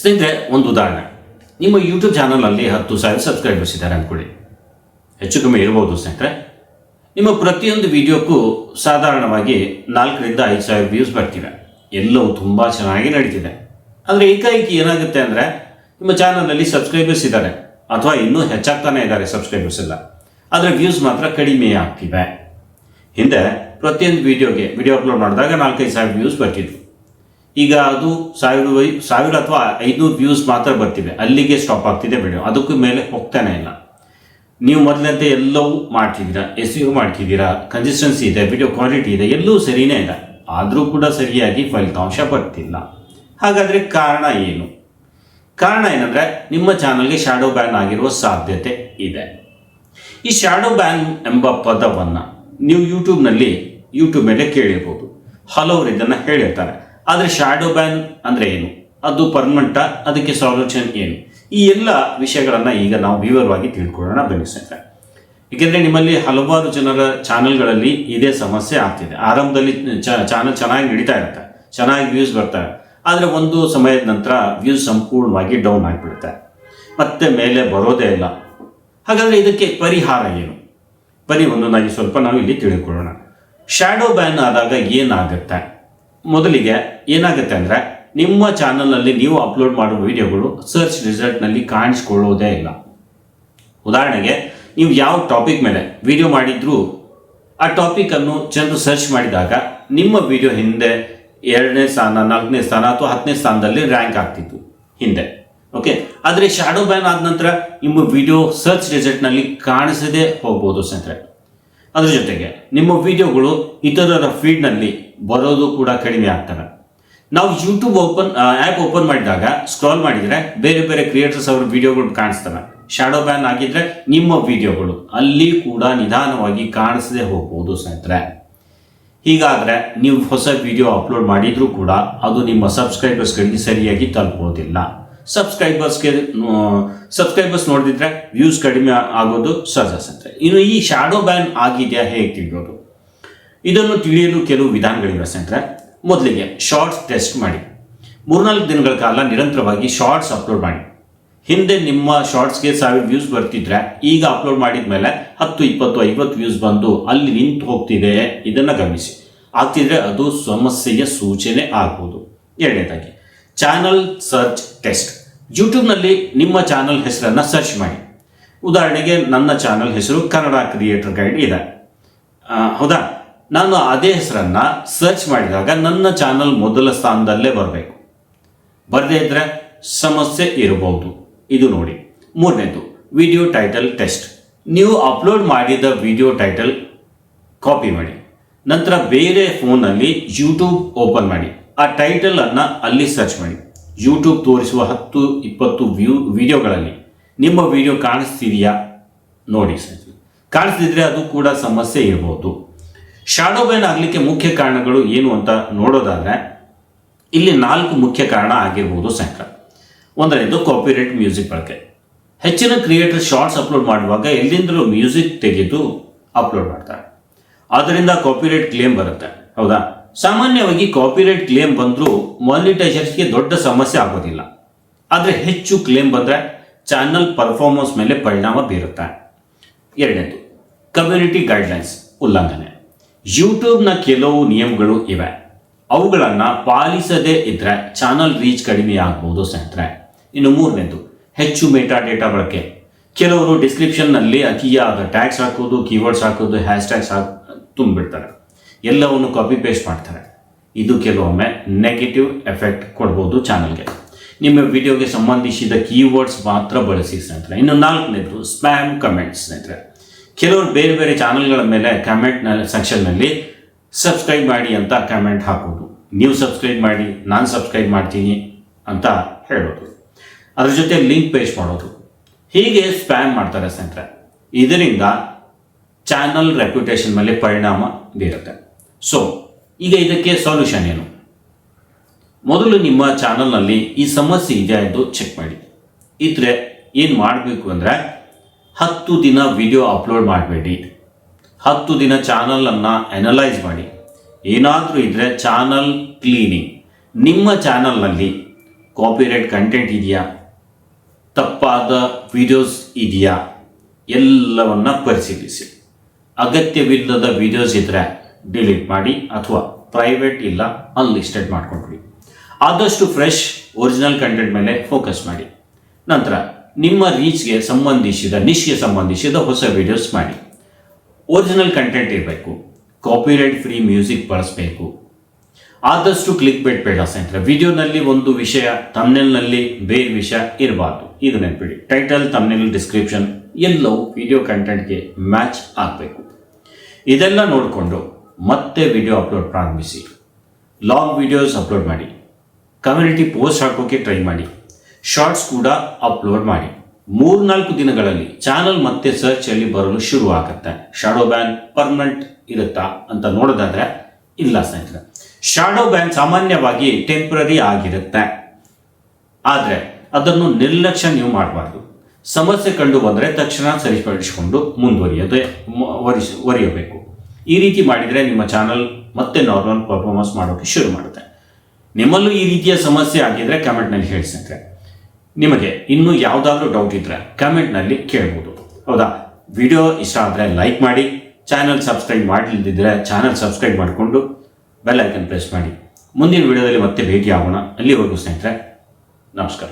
ಸ್ನೇಹಿತರೆ, ಒಂದು ಉದಾಹರಣೆ. ನಿಮ್ಮ ಯೂಟ್ಯೂಬ್ ಚಾನಲಲ್ಲಿ 10,000 ಸಬ್ಸ್ಕ್ರೈಬರ್ಸ್ ಇದ್ದಾರೆ ಅಂದ್ಕೊಳ್ಳಿ. ಹೆಚ್ಚು ಕಮ್ಮಿ ಇರ್ಬೋದು ಸ್ನೇಹಿತರೆ. ನಿಮ್ಮ ಪ್ರತಿಯೊಂದು ವಿಡಿಯೋಕ್ಕೂ ಸಾಧಾರಣವಾಗಿ 4ರಿಂದ 5,000 ವ್ಯೂಸ್ ಬರ್ತಿವೆ. ಎಲ್ಲವೂ ತುಂಬ ಚೆನ್ನಾಗಿ ನಡೀತಿದೆ. ಆದರೆ ಏಕಾಏಕಿ ಏನಾಗುತ್ತೆ ಅಂದರೆ, ನಿಮ್ಮ ಚಾನಲಲ್ಲಿ ಸಬ್ಸ್ಕ್ರೈಬರ್ಸ್ ಇದ್ದಾರೆ ಅಥವಾ ಇನ್ನೂ ಹೆಚ್ಚಾಗ್ತಾನೆ ಇದ್ದಾರೆ ಸಬ್ಸ್ಕ್ರೈಬರ್ಸ್ ಎಲ್ಲ, ಆದರೆ ವ್ಯೂಸ್ ಮಾತ್ರ ಕಡಿಮೆ ಆಗ್ತಿವೆ. ಹಿಂದೆ ಪ್ರತಿಯೊಂದು ವಿಡಿಯೋ ಅಪ್ಲೋಡ್ ಮಾಡಿದಾಗ 4-5,000 ವ್ಯೂಸ್ ಬರ್ತಿದ್ವು. ಈಗ ಅದು 1,000 ಅಥವಾ 500 ವ್ಯೂಸ್ ಮಾತ್ರ ಬರ್ತಿವೆ. ಅಲ್ಲಿಗೆ ಸ್ಟಾಪ್ ಆಗ್ತಿದೆ ವಿಡಿಯೋ, ಅದಕ್ಕೂ ಮೇಲೆ ಹೋಗ್ತಾನೆ ಇಲ್ಲ. ನೀವು ಮೊದಲಂತೆ ಎಲ್ಲವೂ ಮಾಡ್ತಿದ್ದೀರಾ, SEO ಮಾಡ್ತಿದ್ದೀರಾ, ಕನ್ಸಿಸ್ಟೆನ್ಸಿ ಇದೆ, ವಿಡಿಯೋ ಕ್ವಾಲಿಟಿ ಇದೆ, ಎಲ್ಲವೂ ಸರಿಯೇ ಇದೆ. ಆದರೂ ಕೂಡ ಸರಿಯಾಗಿ ಫಲಿತಾಂಶ ಬರ್ತಿಲ್ಲ. ಹಾಗಾದರೆ ಕಾರಣ ಏನು? ಕಾರಣ ಏನಂದರೆ, ನಿಮ್ಮ ಚಾನಲ್ಗೆ ಶಾಡೋ ಬ್ಯಾನ್ ಆಗಿರುವ ಸಾಧ್ಯತೆ ಇದೆ. ಈ ಶಾಡೋ ಬ್ಯಾನ್ ಎಂಬ ಪದವನ್ನು ನೀವು ಯೂಟ್ಯೂಬ್ ಮೇಲೆ ಕೇಳಿರ್ಬೋದು. ಹಲವರು ಇದನ್ನು ಹೇಳಿರ್ತಾರೆ. ಆದರೆ ಶಾಡೋ ಬ್ಯಾನ್ ಅಂದರೆ ಏನು, ಅದು ಪರ್ಮನೆಂಟಾ, ಅದಕ್ಕೆ ಸಾಲ್ಯೂಷನ್ ಏನು, ಈ ಎಲ್ಲ ವಿಷಯಗಳನ್ನು ಈಗ ನಾವು ವಿವರವಾಗಿ ತಿಳ್ಕೊಳ್ಳೋಣ ಬನ್ನಿ ಸ್ನೇಹಿತರೆ. ಏಕೆಂದರೆ ನಿಮ್ಮಲ್ಲಿ ಹಲವಾರು ಜನರ ಚಾನಲ್ಗಳಲ್ಲಿ ಇದೇ ಸಮಸ್ಯೆ ಆಗ್ತಿದೆ. ಆರಂಭದಲ್ಲಿ ಚಾನಲ್ ಚೆನ್ನಾಗಿ ನಡೀತಾ ಇರುತ್ತೆ, ಚೆನ್ನಾಗಿ ವ್ಯೂಸ್ ಬರ್ತಾರೆ. ಆದರೆ ಒಂದು ಸಮಯದ ನಂತರ ವ್ಯೂಸ್ ಸಂಪೂರ್ಣವಾಗಿ ಡೌನ್ ಆಗಿಬಿಡುತ್ತೆ, ಮತ್ತೆ ಮೇಲೆ ಬರೋದೇ ಇಲ್ಲ. ಹಾಗಾದರೆ ಇದಕ್ಕೆ ಪರಿಹಾರ ಏನು? ಬನ್ನಿ ಒಂದೊಂದಾಗಿ ಸ್ವಲ್ಪ ನಾವು ಇಲ್ಲಿ ತಿಳ್ಕೊಳ್ಳೋಣ. ಶಾಡೋ ಬ್ಯಾನ್ ಆದಾಗ ಏನಾಗುತ್ತೆ? ಮೊದಲಿಗೆ ಏನಾಗುತ್ತೆ ಅಂದರೆ, ನಿಮ್ಮ ಚಾನಲ್ನಲ್ಲಿ ನೀವು ಅಪ್ಲೋಡ್ ಮಾಡುವ ವಿಡಿಯೋಗಳು ಸರ್ಚ್ ರಿಸಲ್ಟ್ನಲ್ಲಿ ಕಾಣಿಸ್ಕೊಳ್ಳೋದೇ ಇಲ್ಲ. ಉದಾಹರಣೆಗೆ, ನೀವು ಯಾವ ಟಾಪಿಕ್ ಮೇಲೆ ವಿಡಿಯೋ ಮಾಡಿದ್ರೂ ಆ ಟಾಪಿಕನ್ನು ಜನರು ಸರ್ಚ್ ಮಾಡಿದಾಗ ನಿಮ್ಮ ವಿಡಿಯೋ ಹಿಂದೆ 2ನೇ ಸ್ಥಾನ, 4ನೇ ಸ್ಥಾನ ಅಥವಾ 10ನೇ ಸ್ಥಾನದಲ್ಲಿ ರ್ಯಾಂಕ್ ಆಗ್ತಿತ್ತು ಹಿಂದೆ. ಓಕೆ, ಆದರೆ ಶಾಡೋ ಬ್ಯಾನ್ ಆದ ನಂತರ ನಿಮ್ಮ ವಿಡಿಯೋ ಸರ್ಚ್ ರಿಸಲ್ಟ್ನಲ್ಲಿ ಕಾಣಿಸದೇ ಹೋಗ್ಬೋದು ಸ್ನೇಹಿತರೆ. ಅದ್ರ ಜೊತೆಗೆ ನಿಮ್ಮ ವಿಡಿಯೋಗಳು ಇತರರ ಫೀಡ್ನಲ್ಲಿ ಬರೋದು ಕೂಡ ಕಡಿಮೆ ಆಗ್ತವೆ. ನಾವು ಯೂಟ್ಯೂಬ್ ಆ್ಯಪ್ ಓಪನ್ ಮಾಡಿದಾಗ ಸ್ಕ್ರಾಲ್ ಮಾಡಿದರೆ ಬೇರೆ ಬೇರೆ ಕ್ರಿಯೇಟರ್ಸ್ ಅವರ ವಿಡಿಯೋಗಳು ಕಾಣಿಸ್ತವೆ. ಶಾಡೋ ಬ್ಯಾನ್ ಆಗಿದ್ರೆ ನಿಮ್ಮ ವಿಡಿಯೋಗಳು ಅಲ್ಲಿ ಕೂಡ ನಿಧಾನವಾಗಿ ಕಾಣಿಸದೆ ಹೋಗ್ಬೋದು ಸ್ನೇಹಿತರೆ. ಹೀಗಾದರೆ ನೀವು ಹೊಸ ವಿಡಿಯೋ ಅಪ್ಲೋಡ್ ಮಾಡಿದರೂ ಕೂಡ ಅದು ನಿಮ್ಮ ಸಬ್ಸ್ಕ್ರೈಬರ್ಸ್ಗಳಿಗೆ ಸರಿಯಾಗಿ ತಲುಪೋದಿಲ್ಲ. ಸಬ್ಸ್ಕ್ರೈಬರ್ಸ್ ನೋಡಿದ್ರೆ ವ್ಯೂಸ್ ಕಡಿಮೆ ಆಗೋದು ಸಹಜ ಸ್ನೇಹಿತರೆ. ಇನ್ನು ಈ ಶಾಡೋ ಬ್ಯಾನ್ ಆಗಿದೆಯಾ, ಹೇಗೆ ತಿಳಿಯೋದು? ಇದನ್ನು ತಿಳಿಯಲು ಕೆಲವು ವಿಧಾನಗಳಿವೆ ಸ್ನೇಹಿತರೆ. ಮೊದಲಿಗೆ ಶಾರ್ಟ್ಸ್ ಟೆಸ್ಟ್ ಮಾಡಿ. 3-4 ದಿನಗಳ ಕಾಲ ನಿರಂತರವಾಗಿ ಶಾರ್ಟ್ಸ್ ಅಪ್ಲೋಡ್ ಮಾಡಿ. ಹಿಂದೆ ನಿಮ್ಮ ಶಾರ್ಟ್ಸ್ಗೆ 1,000 ವ್ಯೂಸ್ ಬರ್ತಿದ್ರೆ ಈಗ ಅಪ್ಲೋಡ್ ಮಾಡಿದ ಮೇಲೆ 10, 20, 50 ವ್ಯೂಸ್ ಬಂದು ಅಲ್ಲಿ ನಿಂತು ಹೋಗ್ತಿದೆ. ಇದನ್ನು ಗಮನಿಸಿ. ಆಗ್ತಿದ್ರೆ ಅದು ಸಮಸ್ಯೆಯ ಸೂಚನೆ ಆಗ್ಬೋದು. ಎರಡನೇದಾಗಿ ಚಾನಲ್ ಸರ್ಚ್ ಟೆಸ್ಟ್. ಯೂಟ್ಯೂಬ್ನಲ್ಲಿ ನಿಮ್ಮ ಚಾನಲ್ ಹೆಸರನ್ನು ಸರ್ಚ್ ಮಾಡಿ. ಉದಾಹರಣೆಗೆ ನನ್ನ ಚಾನಲ್ ಹೆಸರು ಕನ್ನಡ ಕ್ರಿಯೇಟರ್ ಗೈಡ್ ಇದೆ, ಹೌದಾ? ನಾನು ಅದೇ ಹೆಸರನ್ನು ಸರ್ಚ್ ಮಾಡಿದಾಗ ನನ್ನ ಚಾನಲ್ ಮೊದಲ ಸ್ಥಾನದಲ್ಲೇ ಬರಬೇಕು. ಬರದೇ ಇದ್ದರೆ ಸಮಸ್ಯೆ ಇರಬಹುದು. ಇದು ನೋಡಿ. ಮೂರನೇದು ವಿಡಿಯೋ ಟೈಟಲ್ ಟೆಸ್ಟ್. ನೀವು ಅಪ್ಲೋಡ್ ಮಾಡಿದ ವಿಡಿಯೋ ಟೈಟಲ್ ಕಾಪಿ ಮಾಡಿ, ನಂತರ ಬೇರೆ ಫೋನಲ್ಲಿ ಯೂಟ್ಯೂಬ್ ಓಪನ್ ಮಾಡಿ, ಆ ಟೈಟಲನ್ನು ಅಲ್ಲಿ ಸರ್ಚ್ ಮಾಡಿ. ಯೂಟ್ಯೂಬ್ ತೋರಿಸುವ 10-20 ವಿಡಿಯೋಗಳಲ್ಲಿ ನಿಮ್ಮ ವಿಡಿಯೋ ಕಾಣಿಸ್ತಿದೆಯಾ ನೋಡಿ. ಕಾಣಿಸ್ತಿದ್ರೆ ಅದು ಕೂಡ ಸಮಸ್ಯೆ ಇರಬಹುದು. ಶಾಡೋ ಬ್ಯಾನ್ ಆಗಲಿಕ್ಕೆ ಮುಖ್ಯ ಕಾರಣಗಳು ಏನು ಅಂತ ನೋಡೋದಾದರೆ ಇಲ್ಲಿ 4 ಮುಖ್ಯ ಕಾರಣ ಆಗಿರ್ಬೋದು ಸ್ನೇಹಿತರೆ. ಒಂದನೇದು ಕಾಪಿರೈಟ್ ಮ್ಯೂಸಿಕ್ ಬಳಕೆ. ಹೆಚ್ಚಿನ ಕ್ರಿಯೇಟರ್ ಶಾರ್ಟ್ಸ್ ಅಪ್ಲೋಡ್ ಮಾಡುವಾಗ ಎಲ್ಲಿಂದಲೂ ಮ್ಯೂಸಿಕ್ ತೆಗೆದು ಅಪ್ಲೋಡ್ ಮಾಡ್ತಾರೆ. ಆದ್ದರಿಂದ ಕಾಪಿರೈಟ್ ಕ್ಲೇಮ್ ಬರುತ್ತೆ, ಹೌದಾ? ಸಾಮಾನ್ಯವಾಗಿ ಕಾಪಿರೈಟ್ ಕ್ಲೇಮ್ ಬಂದರೂ ಮಾನಿಟೈಸರ್ಸ್ಗೆ ದೊಡ್ಡ ಸಮಸ್ಯೆ ಆಗೋದಿಲ್ಲ. ಆದರೆ ಹೆಚ್ಚು ಕ್ಲೇಮ್ ಬಂದರೆ ಚಾನಲ್ ಪರ್ಫಾರ್ಮೆನ್ಸ್ ಮೇಲೆ ಪರಿಣಾಮ ಬೀರುತ್ತೆ. ಎರಡನೇದು ಕಮ್ಯುನಿಟಿ ಗೈಡ್ಲೈನ್ಸ್ ಉಲ್ಲಂಘನೆ. ಯೂಟ್ಯೂಬ್ನ ಕೆಲವು ನಿಯಮಗಳು ಇವೆ, ಅವುಗಳನ್ನು ಪಾಲಿಸದೇ ಇದ್ದರೆ ಚಾನಲ್ ರೀಚ್ ಕಡಿಮೆ ಆಗ್ಬೋದು ಸ್ನೇಹಿತರೆ. ಇನ್ನು ಮೂರನೇದು ಹೆಚ್ಚು ಮೆಟಾ ಡೇಟಾ ಬಳಕೆ. ಕೆಲವರು ಡಿಸ್ಕ್ರಿಪ್ಷನ್ನಲ್ಲಿ ಅತಿಯಾದ ಟ್ಯಾಗ್ಸ್ ಹಾಕೋದು, ಕೀವರ್ಡ್ಸ್ ಹಾಕೋದು, ಹ್ಯಾಶ್ ಟ್ಯಾಗ್ಸ್ ತುಂಬಿಡ್ತಾರೆ, ಎಲ್ಲವನ್ನು ಕಾಪಿ ಪೇಸ್ಟ್ ಮಾಡ್ತಾರೆ. ಇದು ಕೆಲವೊಮ್ಮೆ ನೆಗೆಟಿವ್ ಎಫೆಕ್ಟ್ ಕೊಡ್ಬೋದು ಚಾನಲ್ಗೆ. ನಿಮ್ಮ ವಿಡಿಯೋಗೆ ಸಂಬಂಧಿಸಿದ ಕೀವರ್ಡ್ಸ್ ಮಾತ್ರ ಬಳಸಿ ಸ್ನೇಹಿತರೆ. ಇನ್ನು 4ನೇದು ಸ್ಪ್ಯಾಮ್ ಕಮೆಂಟ್ಸ್ ಸ್ನೇಹಿತರೆ. ಕೆಲವರು ಬೇರೆ ಬೇರೆ ಚಾನಲ್ಗಳ ಮೇಲೆ ಕಮೆಂಟ್ ಸೆಕ್ಷನ್ನಲ್ಲಿ ಸಬ್ಸ್ಕ್ರೈಬ್ ಮಾಡಿ ಅಂತ ಕಮೆಂಟ್ ಹಾಕೋದು, ನೀವು ಸಬ್ಸ್ಕ್ರೈಬ್ ಮಾಡಿ, ನಾನು ಸಬ್ಸ್ಕ್ರೈಬ್ ಮಾಡ್ತೀನಿ ಅಂತ ಹೇಳೋದು, ಅದ್ರ ಜೊತೆ ಲಿಂಕ್ ಪೇಸ್ಟ್ ಮಾಡೋದು. ಹೀಗೆ ಸ್ಪ್ಯಾಮ್ ಮಾಡ್ತಾರೆ ಸ್ನೇಹಿತರೆ. ಇದರಿಂದ ಚಾನಲ್ ರೆಪ್ಯುಟೇಷನ್ ಮೇಲೆ ಪರಿಣಾಮ ಬೀರುತ್ತೆ. ಸೊ ಈಗ ಇದಕ್ಕೆ ಸಾಲ್ಯೂಷನ್ ಏನು? ಮೊದಲು ನಿಮ್ಮ ಚಾನಲ್ನಲ್ಲಿ ಈ ಸಮಸ್ಯೆ ಇದೆಯಾ ಎಂದು ಚೆಕ್ ಮಾಡಿ. ಇದ್ರೆ ಏನು ಮಾಡಬೇಕು ಅಂದರೆ, 10 ದಿನ ವಿಡಿಯೋ ಅಪ್ಲೋಡ್ ಮಾಡಬೇಡಿ. 10 ದಿನ ಚಾನಲನ್ನು ಅನಲೈಸ್ ಮಾಡಿ. ಏನಾದರೂ ಇದ್ದರೆ ಚಾನಲ್ ಕ್ಲೀನಿಂಗ್. ನಿಮ್ಮ ಚಾನಲ್ನಲ್ಲಿ ಕಾಪಿರೈಟ್ ಕಂಟೆಂಟ್ ಇದೆಯಾ, ತಪ್ಪಾದ ವಿಡಿಯೋಸ್ ಇದೆಯಾ, ಎಲ್ಲವನ್ನ ಪರಿಶೀಲಿಸಿ. ಅಗತ್ಯವಿಲ್ಲದ ವಿಡಿಯೋಸ್ ಇದ್ದರೆ ಡಿಲೀಟ್ ಮಾಡಿ ಅಥವಾ ಪ್ರೈವೇಟ್ ಇಲ್ಲ ಅನ್ಲಿಸ್ಟೆಡ್ ಮಾಡ್ಕೊಂಡ್ರಿ. ಆದಷ್ಟು ಫ್ರೆಶ್ ಒರಿಜಿನಲ್ ಕಂಟೆಂಟ್ ಮೇಲೆ ಫೋಕಸ್ ಮಾಡಿ. ನಂತರ ನಿಮ್ಮ ರೀಚ್ಗೆ ಸಂಬಂಧಿಸಿದ ನಿಶ್ಗೆ ಸಂಬಂಧಿಸಿದ ಹೊಸ ವಿಡಿಯೋಸ್ ಮಾಡಿ. ಒರಿಜಿನಲ್ ಕಂಟೆಂಟ್ ಇರಬೇಕು, ಕಾಪಿರೈಟ್ ಫ್ರೀ ಮ್ಯೂಸಿಕ್ ಬಳಸಬೇಕು. ಆದಷ್ಟು ಕ್ಲಿಕ್ ಬೇಟ್ ಬೇಡ ಸ್ನೇಹಿತರೆ. ವಿಡಿಯೋನಲ್ಲಿ ಒಂದು ವಿಷಯ, ತಮ್ನೆಲ್ನಲ್ಲಿ ಬೇರೆ ವಿಷಯ ಇರಬಾರ್ದು. ಇದು ನೆನಪಿಡಿ. ಟೈಟಲ್, ತಮ್ನೆಲ್, ಡಿಸ್ಕ್ರಿಪ್ಷನ್ ಎಲ್ಲವೂ ವಿಡಿಯೋ ಕಂಟೆಂಟ್ಗೆ ಮ್ಯಾಚ್ ಆಗಬೇಕು. ಇದೆಲ್ಲ ನೋಡಿಕೊಂಡು ಮತ್ತೆ ವಿಡಿಯೋ ಅಪ್ಲೋಡ್ ಪ್ರಾರಂಭಿಸಿ. ಲಾಂಗ್ ವಿಡಿಯೋಸ್ ಅಪ್ಲೋಡ್ ಮಾಡಿ. ಕಮ್ಯುನಿಟಿ ಪೋಸ್ಟ್ ಹಾಕೋಕ್ಕೆ ಟ್ರೈ ಮಾಡಿ. ಶಾರ್ಟ್ಸ್ ಕೂಡ ಅಪ್ಲೋಡ್ ಮಾಡಿ. 3-4 ದಿನಗಳಲ್ಲಿ ಚಾನಲ್ ಮತ್ತೆ ಸರ್ಚಲ್ಲಿ ಬರಲು ಶುರು ಆಗುತ್ತೆ. ಶಾಡೋ ಬ್ಯಾನ್ ಪರ್ಮನೆಂಟ್ ಇರುತ್ತಾ ಅಂತ ನೋಡೋದಾದ್ರೆ ಇಲ್ಲ ಸ್ನೇಹಿತರೆ. ಶಾಡೋ ಬ್ಯಾನ್ ಸಾಮಾನ್ಯವಾಗಿ ಟೆಂಪ್ರರಿ ಆಗಿರುತ್ತೆ, ಆದರೆ ಅದನ್ನು ನಿರ್ಲಕ್ಷ್ಯ ನೀವು ಮಾಡಬಾರ್ದು. ಸಮಸ್ಯೆ ಕಂಡು ಬಂದರೆ ತಕ್ಷಣ ಸರಿಪಡಿಸಿಕೊಂಡು ಮುಂದುವರಿಯಬೇಕು. ಈ ರೀತಿ ಮಾಡಿದರೆ ನಿಮ್ಮ ಚಾನಲ್ ಮತ್ತೆ ನಾರ್ಮಲ್ ಪರ್ಫಾರ್ಮೆನ್ಸ್ ಮಾಡೋಕ್ಕೆ ಶುರು ಮಾಡುತ್ತೆ. ನಿಮ್ಮಲ್ಲೂ ಈ ರೀತಿಯ ಸಮಸ್ಯೆ ಆಗಿದ್ರೆ ಕಮೆಂಟ್ನಲ್ಲಿ ಹೇಳಿ ಸ್ನೇಹಿತರೆ. ನಿಮಗೆ ಇನ್ನೂ ಯಾವುದಾದ್ರೂ ಡೌಟ್ ಇದ್ದರೆ ಕಮೆಂಟ್ನಲ್ಲಿ ಕೇಳ್ಬೋದು. ಹೌದಾ? ವಿಡಿಯೋ ಇಷ್ಟ ಆದರೆ ಲೈಕ್ ಮಾಡಿ. ಚಾನಲ್ ಸಬ್ಸ್ಕ್ರೈಬ್ ಮಾಡಲಿದ್ದರೆ ಚಾನಲ್ ಸಬ್ಸ್ಕ್ರೈಬ್ ಮಾಡಿಕೊಂಡು ಬೆಲ್ ಐಕನ್ ಪ್ರೆಸ್ ಮಾಡಿ. ಮುಂದಿನ ವಿಡಿಯೋದಲ್ಲಿ ಮತ್ತೆ ಭೇಟಿ ಆಗೋಣ. ಅಲ್ಲಿವರೆಗೂ ಸ್ನೇಹಿತರೆ, ನಮಸ್ಕಾರ.